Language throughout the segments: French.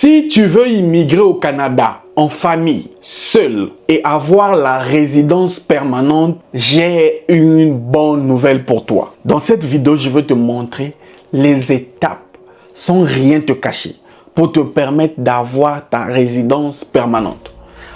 Si tu veux immigrer au Canada en famille, seul et avoir la résidence permanente, j'ai une bonne nouvelle pour toi. Dans cette vidéo, je veux te montrer les étapes sans rien te cacher pour te permettre d'avoir ta résidence permanente.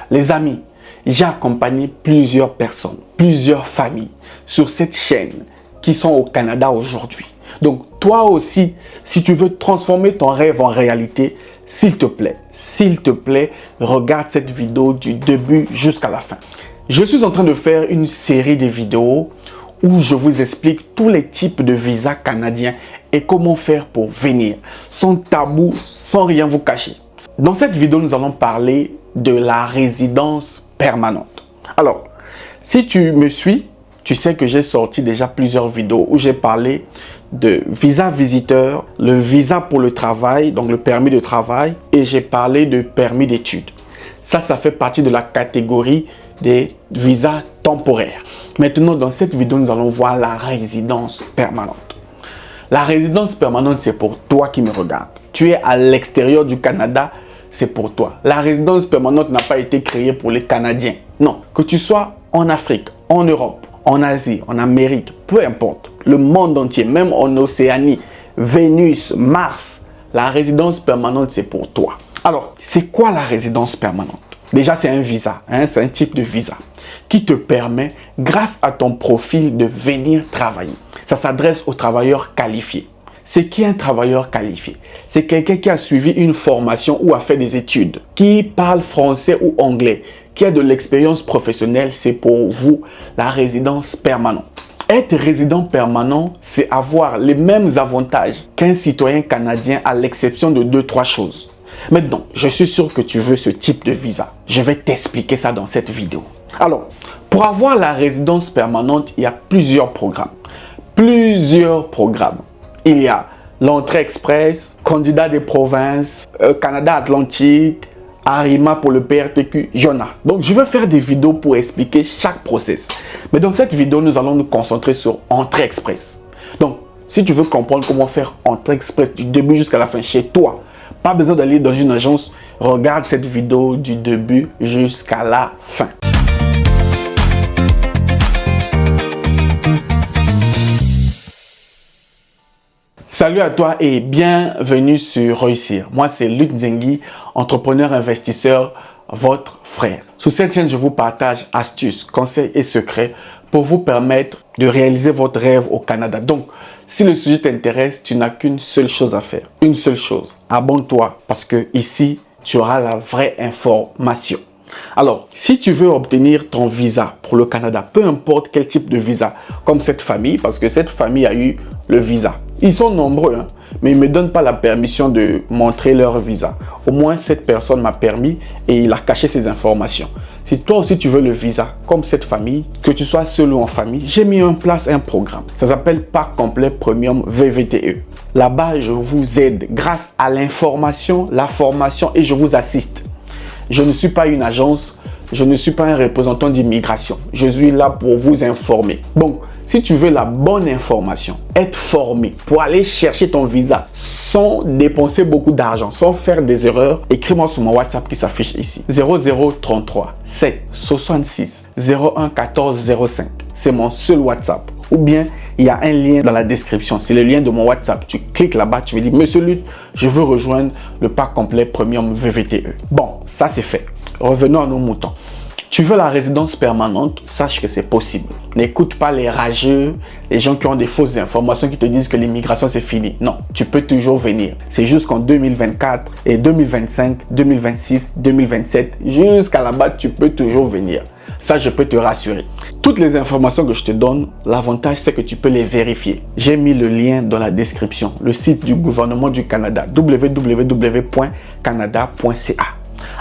Les amis, j'ai accompagné plusieurs personnes, plusieurs familles sur cette chaîne qui sont au Canada aujourd'hui. Donc toi aussi, si tu veux transformer ton rêve en réalité, s'il te plaît, regarde cette vidéo du début jusqu'à la fin. Je suis en train de faire une série de vidéos où je vous explique tous les types de visas canadiens et comment faire pour venir, sans tabou, sans rien vous cacher. Dans cette vidéo, nous allons parler de la résidence permanente. Alors, si tu me suis, tu sais que j'ai sorti déjà plusieurs vidéos où j'ai parlé de visa visiteur, le visa pour le travail, donc le permis de travail, et j'ai parlé de permis d'études. Ça fait partie de la catégorie des visas temporaires. Maintenant, dans cette vidéo, nous allons voir la résidence permanente. La résidence permanente, c'est pour toi qui me regarde. Tu es à l'extérieur du Canada, c'est pour toi. La résidence permanente n'a pas été créée pour les Canadiens. Non, que tu sois en Afrique, en Europe, en Asie, en Amérique, peu importe, le monde entier, même en Océanie, Vénus, Mars, la résidence permanente, c'est pour toi. Alors, c'est quoi la résidence permanente? Déjà, c'est un visa, c'est un type de visa qui te permet, grâce à ton profil, de venir travailler. Ça s'adresse aux travailleurs qualifiés. C'est qui un travailleur qualifié? C'est quelqu'un qui a suivi une formation ou a fait des études, qui parle français ou anglais, qui a de l'expérience professionnelle. C'est pour vous la résidence permanente. Être résident permanent, c'est avoir les mêmes avantages qu'un citoyen canadien à l'exception de 2-3 choses. Maintenant, je suis sûr que tu veux ce type de visa. Je vais t'expliquer ça dans cette vidéo. Alors, pour avoir la résidence permanente, il y a plusieurs programmes. Il y a l'entrée express, candidat des provinces, Canada Atlantique, Arima pour le PRTQ, Jona. Donc, je vais faire des vidéos pour expliquer chaque process. Mais dans cette vidéo, nous allons nous concentrer sur entrée express. Donc, si tu veux comprendre comment faire entrée express du début jusqu'à la fin chez toi, pas besoin d'aller dans une agence, regarde cette vidéo du début jusqu'à la fin. Salut à toi et bienvenue sur Réussir. Moi, c'est Luc Nzengi, entrepreneur investisseur, votre frère. Sur cette chaîne, je vous partage astuces, conseils et secrets pour vous permettre de réaliser votre rêve au Canada. Donc, si le sujet t'intéresse, tu n'as qu'une seule chose à faire. Une seule chose. Abonne-toi parce que ici, tu auras la vraie information. Alors, si tu veux obtenir ton visa pour le Canada, peu importe quel type de visa, comme cette famille, parce que cette famille a eu le visa. Ils sont nombreux, mais ils ne me donnent pas la permission de montrer leur visa. Au moins, cette personne m'a permis et il a caché ses informations. Si toi aussi tu veux le visa, comme cette famille, que tu sois seul ou en famille, j'ai mis en place un programme. Ça s'appelle Pack Complet Premium VVTE. Là-bas, je vous aide grâce à l'information, la formation et je vous assiste. Je ne suis pas une agence, je ne suis pas un représentant d'immigration. Je suis là pour vous informer. Donc, si tu veux la bonne information, être formé pour aller chercher ton visa sans dépenser beaucoup d'argent, sans faire des erreurs, écris-moi sur mon WhatsApp qui s'affiche ici. 0033 7 66 01 14 05. C'est mon seul WhatsApp. Ou bien, il y a un lien dans la description. C'est le lien de mon WhatsApp. Tu cliques là-bas, tu me dis, Monsieur Luc, je veux rejoindre le pack complet Premium VVTE. Bon, ça c'est fait. Revenons à nos moutons. Tu veux la résidence permanente, sache que c'est possible. N'écoute pas les rageux, les gens qui ont des fausses informations qui te disent que l'immigration c'est fini. Non, tu peux toujours venir. C'est jusqu'en 2024 et 2025, 2026, 2027, jusqu'à là-bas, tu peux toujours venir. Ça, je peux te rassurer. Toutes les informations que je te donne, l'avantage, c'est que tu peux les vérifier. J'ai mis le lien dans la description, le site du gouvernement du Canada, www.canada.ca.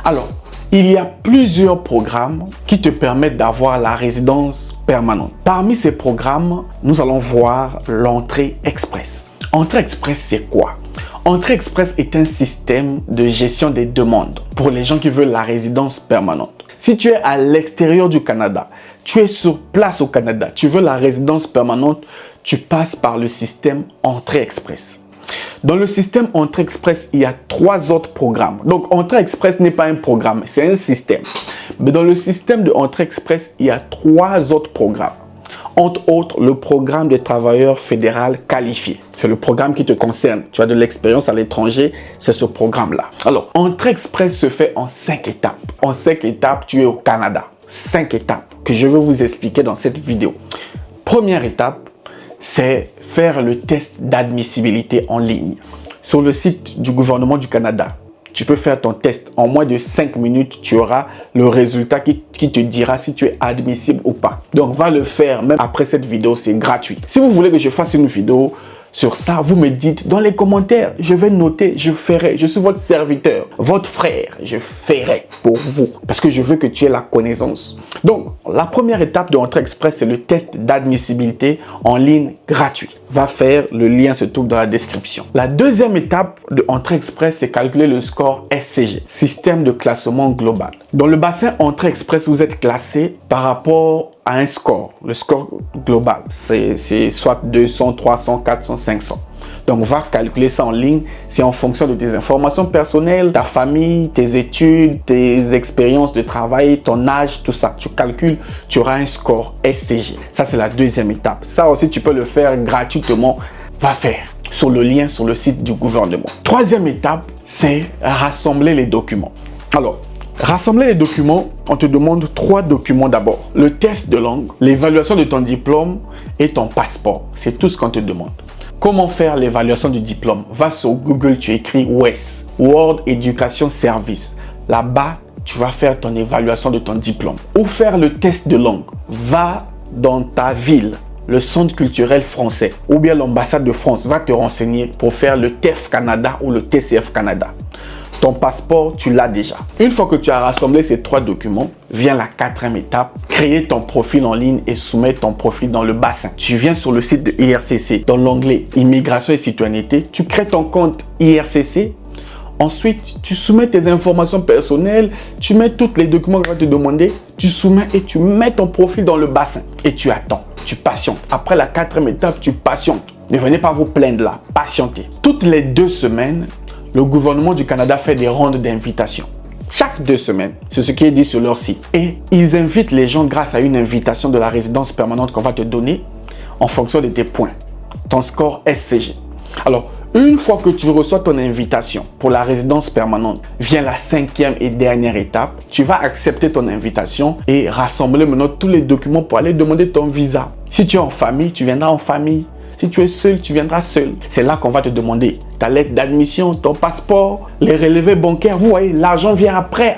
Alors, il y a plusieurs programmes qui te permettent d'avoir la résidence permanente. Parmi ces programmes, nous allons voir l'entrée express. Entrée express, c'est quoi? Entrée express est un système de gestion des demandes pour les gens qui veulent la résidence permanente. Si tu es à l'extérieur du Canada, tu es sur place au Canada, tu veux la résidence permanente, tu passes par le système Entrée express. Dans le système Entrée Express, il y a 3 autres programmes. Donc, Entrée Express n'est pas un programme, c'est un système. Mais dans le système de Entrée Express, il y a 3 autres programmes. Entre autres, le programme des travailleurs fédéraux qualifiés. C'est le programme qui te concerne. Tu as de l'expérience à l'étranger, c'est ce programme-là. Alors, Entrée Express se fait en 5 étapes. En 5 étapes, tu es au Canada. 5 étapes que je vais vous expliquer dans cette vidéo. Première étape, c'est faire le test d'admissibilité en ligne. Sur le site du gouvernement du Canada, tu peux faire ton test. En moins de 5 minutes, tu auras le résultat qui te dira si tu es admissible ou pas. Donc, va le faire même après cette vidéo, c'est gratuit. Si vous voulez que je fasse une vidéo sur ça, vous me dites dans les commentaires, je vais noter, je ferai. Je suis votre serviteur, votre frère, je ferai pour vous parce que je veux que tu aies la connaissance. Donc, la première étape de Entrée Express, c'est le test d'admissibilité en ligne gratuit. Va faire, le lien se trouve dans la description. La deuxième étape de Entrée Express, c'est calculer le score SCG, système de classement global. Dans le bassin Entrée Express, vous êtes classé par rapport à un score. Le score global, c'est soit 200, 300, 400, 500. Donc, va calculer ça en ligne. C'est en fonction de tes informations personnelles, ta famille, tes études, tes expériences de travail, ton âge, tout ça. Tu calcules, tu auras un score SCG. Ça, c'est la deuxième étape. Ça aussi, tu peux le faire gratuitement. Va faire sur le lien sur le site du gouvernement. Troisième étape, c'est rassembler les documents. Alors, rassembler les documents, on te demande 3 documents d'abord. Le test de langue, l'évaluation de ton diplôme et ton passeport. C'est tout ce qu'on te demande. Comment faire l'évaluation du diplôme? Va sur Google, tu écris WES, World Education Service. Là-bas, tu vas faire ton évaluation de ton diplôme. Ou faire le test de langue. Va dans ta ville, le Centre culturel français ou bien l'ambassade de France va te renseigner pour faire le TEF Canada ou le TCF Canada. Ton passeport, tu l'as déjà. Une fois que tu as rassemblé ces 3 documents, vient la 4e étape, créer ton profil en ligne et soumettre ton profil dans le bassin. Tu viens sur le site de IRCC, dans l'onglet Immigration et Citoyenneté, tu crées ton compte IRCC. Ensuite, tu soumets tes informations personnelles, tu mets tous les documents qu'on va te demander, tu soumets et tu mets ton profil dans le bassin. Et tu attends, tu patientes. Après la 4e étape, tu patientes. Ne venez pas vous plaindre là, patientez. Toutes les 2 semaines, le gouvernement du Canada fait des rondes d'invitation. Chaque 2 semaines, c'est ce qui est dit sur leur site. Et ils invitent les gens grâce à une invitation de la résidence permanente qu'on va te donner en fonction de tes points, ton score SCG. Alors, une fois que tu reçois ton invitation pour la résidence permanente, vient la 5e et dernière étape. Tu vas accepter ton invitation et rassembler maintenant tous les documents pour aller demander ton visa. Si tu es en famille, tu viendras en famille. Si tu es seul, tu viendras seul. C'est là qu'on va te demander ta lettre d'admission, ton passeport, les relevés bancaires. Vous voyez, l'argent vient après.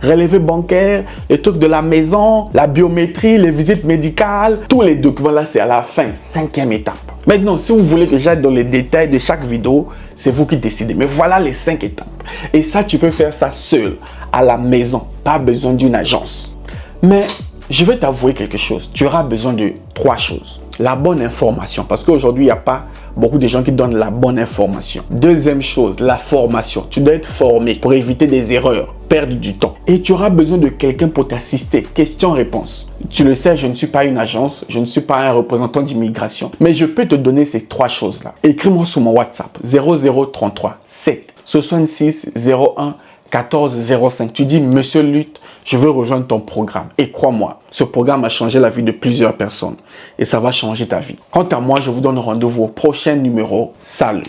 Relevés bancaires, les trucs de la maison, la biométrie, les visites médicales. Tous les documents là, c'est à la fin, 5e étape. Maintenant, si vous voulez que j'aille dans les détails de chaque vidéo, c'est vous qui décidez. Mais voilà les 5 étapes. Et ça, tu peux faire ça seul, à la maison. Pas besoin d'une agence. Mais je vais t'avouer quelque chose. Tu auras besoin de 3 choses. La bonne information, parce qu'aujourd'hui, il n'y a pas beaucoup de gens qui donnent la bonne information. Deuxième chose, la formation. Tu dois être formé pour éviter des erreurs, perdre du temps. Et tu auras besoin de quelqu'un pour t'assister. Question-réponse. Tu le sais, je ne suis pas une agence, je ne suis pas un représentant d'immigration, mais je peux te donner ces 3 choses-là. Écris-moi sur mon WhatsApp 0033 7 66 01 14 05. Tu dis, Monsieur Lutte, je veux rejoindre ton programme. Et crois-moi, ce programme a changé la vie de plusieurs personnes. Et ça va changer ta vie. Quant à moi, je vous donne rendez-vous au prochain numéro. Salut!